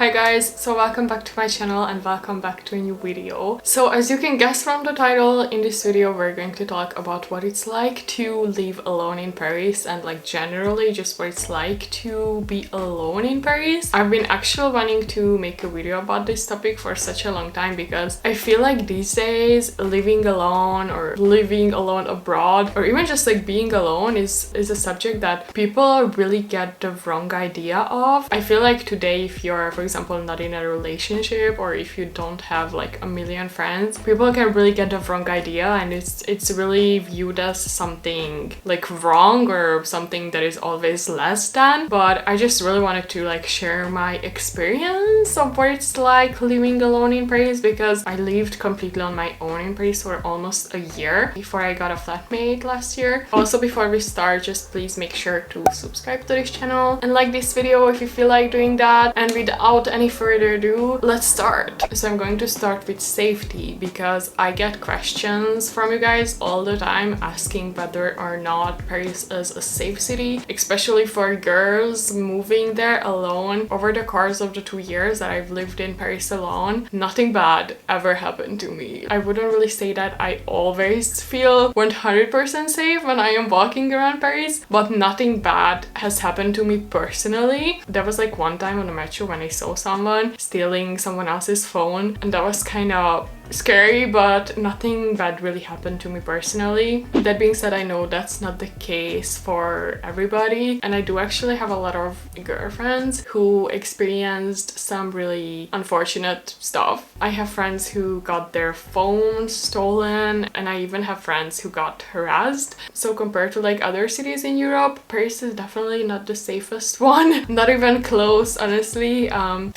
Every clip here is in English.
Hi guys, so welcome back to my channel and welcome back to a new video. So as you can guess from the title, in this video we're going to talk about what it's like to live alone in Paris and like generally just what it's like to be alone in Paris. I've been actually wanting to make a video about this topic for such a long time because I feel like these days living alone or living alone abroad or even just like being alone is a subject that people really get the wrong idea of. I feel like today if you're, for example, not in a relationship or if you don't have like a million friends, people can really get the wrong idea and it's really viewed as something like wrong or something that is always less than. But I just really wanted to like share my experience of what it's like living alone in Paris because I lived completely on my own in Paris for almost a year before I got a flatmate last year. Also, before we start, just please make sure to subscribe to this channel and like this video if you feel like doing that. And without any further ado, let's start. So I'm going to start with safety because I get questions from you guys all the time asking whether or not Paris is a safe city, especially for girls moving there alone. Over the course of the 2 years that I've lived in Paris alone, nothing bad ever happened to me. I wouldn't really say that I always feel 100% safe when I am walking around Paris, but nothing bad has happened to me personally. There was like one time on the metro when I saw someone stealing someone else's phone and that was kind of scary, but nothing bad really happened to me personally. That being said, I know that's not the case for everybody and I do actually have a lot of girlfriends who experienced some really unfortunate stuff. I have friends who got their phones stolen and I even have friends who got harassed. So compared to like other cities in Europe, Paris is definitely not the safest one. Not even close, honestly.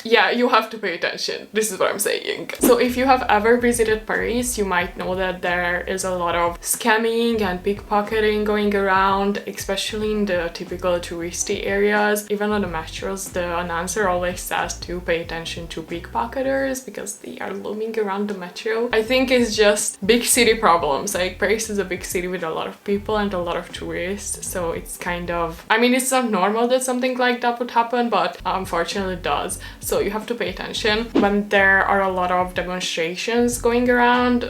Yeah, you have to pay attention. This is what I'm saying. So if you have ever visited Paris, you might know that there is a lot of scamming and pickpocketing going around, especially in the typical touristy areas. Even on the metros, the announcer always says to pay attention to pickpocketers because they are looming around the metro. I think it's just big city problems. Like Paris is a big city with a lot of people and a lot of tourists, so it's kind of, I mean, it's not normal that something like that would happen, but unfortunately it does. So you have to pay attention when there are a lot of demonstrations going around.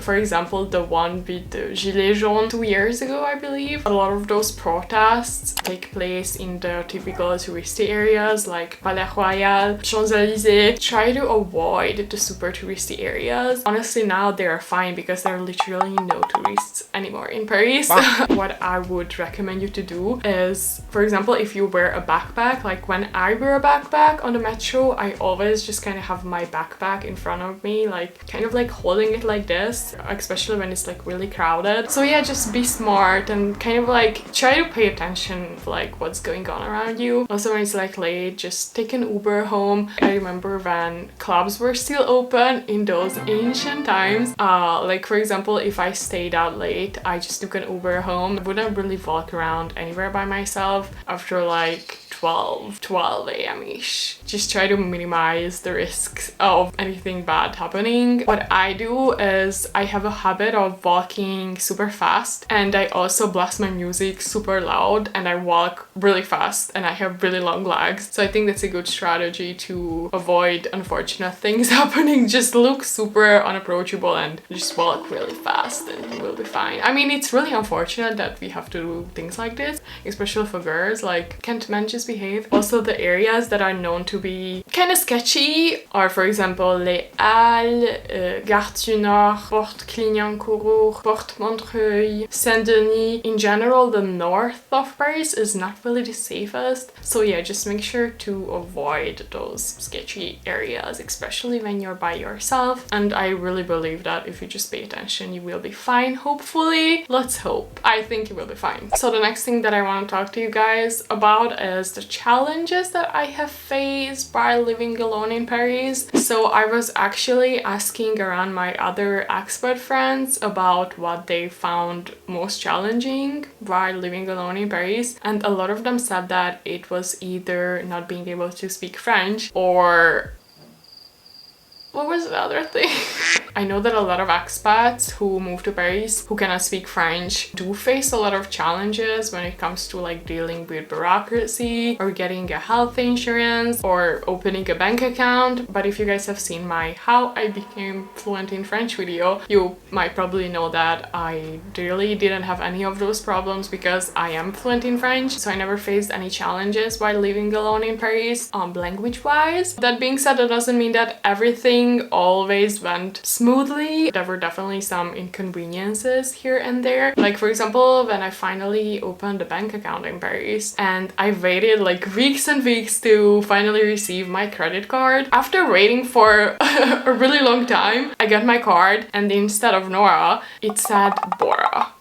For example, the one with the Gilets jaunes 2 years ago, I believe. A lot of those protests take place in the typical touristy areas like Palais Royal, Champs-Élysées. Try to avoid the super touristy areas. Honestly, now they are fine because there are literally no tourists anymore in Paris. What I would recommend you to do is, for example, if you wear a backpack, like when I wear a backpack on the metro, I always just kind of have my backpack in front of me, like kind of like holding it like this, especially when it's like really crowded. So yeah, just be smart and kind of like try to pay attention to like what's going on around you. Also, when it's like late, just take an Uber home. I remember when clubs were still open in those ancient times. Like for example, if I stayed out late, I just took an Uber home. I wouldn't really walk around anywhere by myself after like 12 a.m.-ish. Just try to minimize the risks of anything bad happening. What I do is I have a habit of walking super fast and I also blast my music super loud and I walk really fast and I have really long legs. So I think that's a good strategy to avoid unfortunate things happening. Just look super unapproachable and just walk really fast and you will be fine. I mean, it's really unfortunate that we have to do things like this, especially for girls. Like, can't men just behave? Also, the areas that are known to be kind of sketchy are, for example, Les Halles, Gare du Nord, Porte Clignancourt, Porte Montreuil, Saint-Denis. In general, the north of Paris is not really the safest. So yeah, just make sure to avoid those sketchy areas, especially when you're by yourself. And I really believe that if you just pay attention, you will be fine, hopefully. Let's hope. I think you will be fine. So the next thing that I want to talk to you guys about is the challenges that I have faced by living alone in Paris. So I was actually asking around my other expat friends about what they found most challenging while living alone in Paris, and a lot of them said that it was either not being able to speak French or what was the other thing? I know that a lot of expats who move to Paris who cannot speak French do face a lot of challenges when it comes to like dealing with bureaucracy or getting a health insurance or opening a bank account. But if you guys have seen my how I became fluent in French video, you might probably know that I really didn't have any of those problems because I am fluent in French, so I never faced any challenges while living alone in Paris, language wise. That being said, that doesn't mean that everything always went smoothly. There were definitely some inconveniences here and there. Like for example, when I finally opened a bank account in Paris and I waited like weeks and weeks to finally receive my credit card. After waiting for a really long time, I got my card and instead of Nora, it said Bora.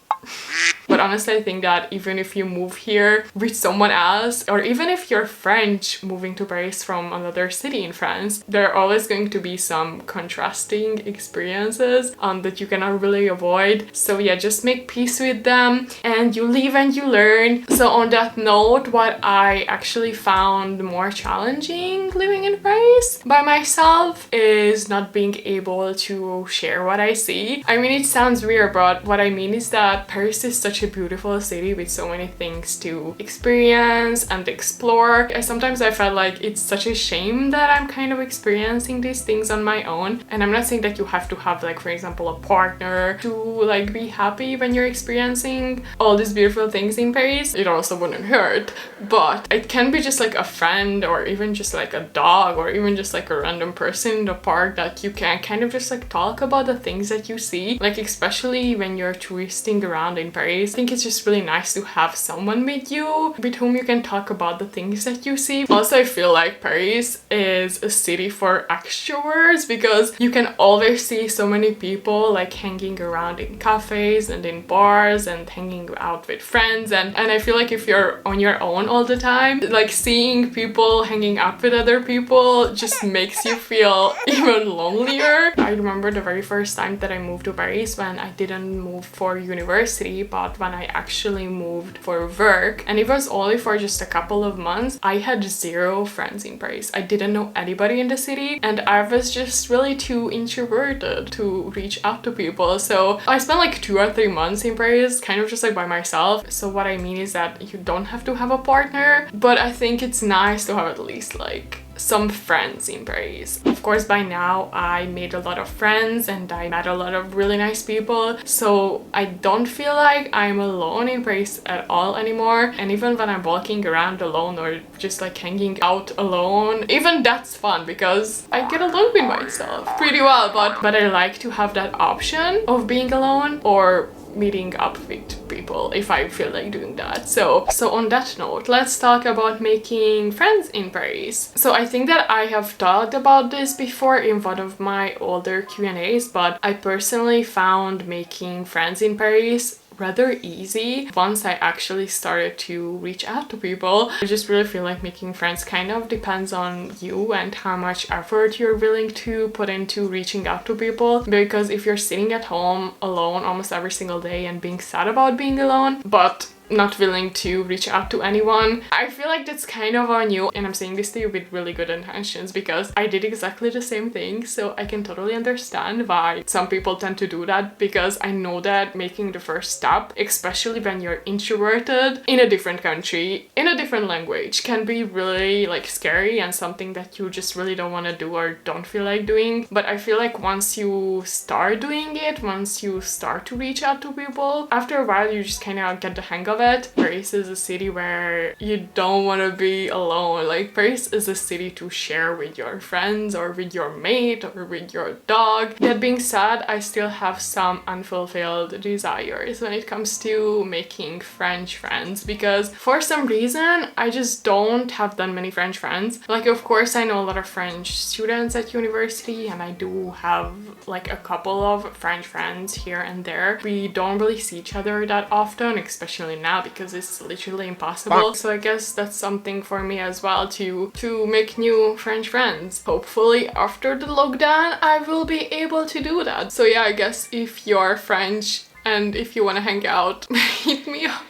But honestly, I think that even if you move here with someone else, or even if you're French moving to Paris from another city in France, there are always going to be some contrasting experiences that you cannot really avoid. So yeah, just make peace with them and you live and you learn. So on that note, what I actually found more challenging living in Paris by myself is not being able to share what I see. I mean, it sounds weird, but what I mean is that Paris is such a beautiful city with so many things to experience and explore. Sometimes I felt like it's such a shame that I'm kind of experiencing these things on my own. And I'm not saying that you have to have like, for example, a partner to like be happy when you're experiencing all these beautiful things in Paris. It also wouldn't hurt, but it can be just like a friend or even just like a dog or even just like a random person in the park that you can kind of just like talk about the things that you see. Like especially when you're touristing around in Paris, I think it's just really nice to have someone with you with whom you can talk about the things that you see. Also, I feel like Paris is a city for extroverts because you can always see so many people like hanging around in cafes and in bars and hanging out with friends, and I feel like if you're on your own all the time, like seeing people hanging out with other people just makes you feel even lonelier. I remember the very first time that I moved to Paris when I didn't move for university, but when I actually moved for work, and it was only for just a couple of months. I had zero friends in Paris. I didn't know anybody in the city and I was just really too introverted to reach out to people. So I spent like 2 or 3 months in Paris kind of just like by myself. So what I mean is that you don't have to have a partner, but I think it's nice to have at least like some friends in Paris. Of course, by now I made a lot of friends and I met a lot of really nice people, so I don't feel like I'm alone in Paris at all anymore. And even when I'm walking around alone or just like hanging out alone, even that's fun because I get along with myself pretty well. But I like to have that option of being alone or meeting up with people if I feel like doing that. So on that note, let's talk about making friends in Paris. So I think that I have talked about this before in one of my older Q&As, but I personally found making friends in Paris rather easy once I actually started to reach out to people. I just really feel like making friends kind of depends on you and how much effort you're willing to put into reaching out to people, because if you're sitting at home alone almost every single day and being sad about being alone but not willing to reach out to anyone, I feel like that's kind of on you. And I'm saying this to you with really good intentions because I did exactly the same thing, so I can totally understand why some people tend to do that, because I know that making the first step, especially when you're introverted in a different country, in a different language, can be really like scary and something that you just really don't want to do or don't feel like doing. But I feel like once you start doing it, once you start to reach out to people, after a while you just kind of get the hang of it. Paris is a city where you don't want to be alone. Like Paris is a city to share with your friends or with your mate or with your dog. That being said, I still have some unfulfilled desires when it comes to making French friends, because for some reason I just don't have that many French friends. Like of course I know a lot of French students at university and I do have like a couple of French friends here and there. We don't really see each other that often, especially now because it's literally impossible. So I guess that's something for me as well, to make new French friends. Hopefully after the lockdown I will be able to do that. So yeah, I guess if you're French and if you want to hang out, hit me up.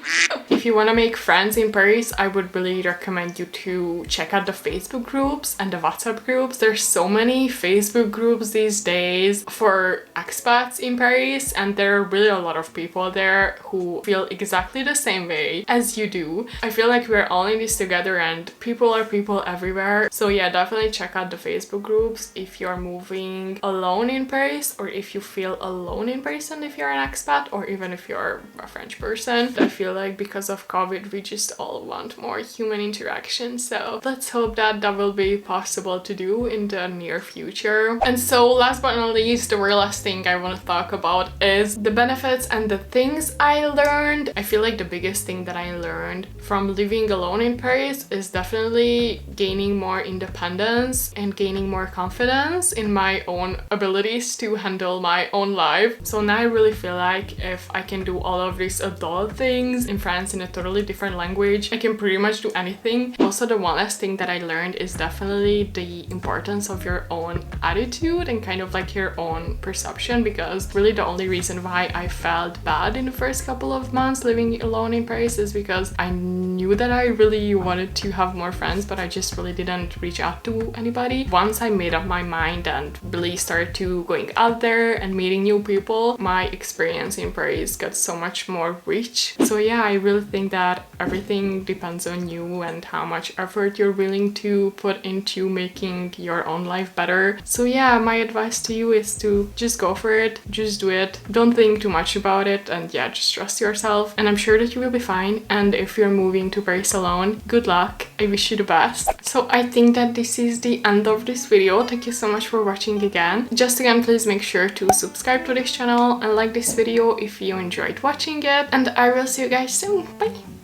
if you want to make friends in Paris, I would really recommend you to check out the Facebook groups and the WhatsApp groups. There's so many Facebook groups these days for expats in Paris, and there are really a lot of people there who feel exactly the same way as you do. I feel like we're all in this together and people are people everywhere. So yeah, definitely check out the Facebook groups if you're moving alone in Paris, or if you feel alone in Paris and if you're an expat, or even if you're a French person. I feel like because of COVID we just all want more human interaction, so let's hope that that will be possible to do in the near future. And so last but not least, the very last thing I want to talk about is the benefits and the things I learned. I feel like the biggest thing that I learned from living alone in Paris is definitely gaining more independence and gaining more confidence in my own abilities to handle my own life. So now I really feel like if I can do all of these adult things in France in a totally different language, I can pretty much do anything. Also, the one last thing that I learned is definitely the importance of your own attitude and kind of like your own perception, because really the only reason why I felt bad in the first couple of months living alone in Paris is because I knew that I really wanted to have more friends, but I just really didn't reach out to anybody. Once I made up my mind and really started to going out there and meeting new people, my experience in Paris got so much more rich. So yeah, I really think that everything depends on you and how much effort you're willing to put into making your own life better. So yeah, my advice to you is to just go for it, just do it, don't think too much about it, and yeah, just trust yourself, and I'm sure that you will be fine. And if you're moving to Paris alone, good luck, I wish you the best. So I think that this is the end of this video. Thank you so much for watching again. Just again, please make sure to subscribe to this channel and like this video if you enjoyed watching it, and I will see you guys soon. Bye!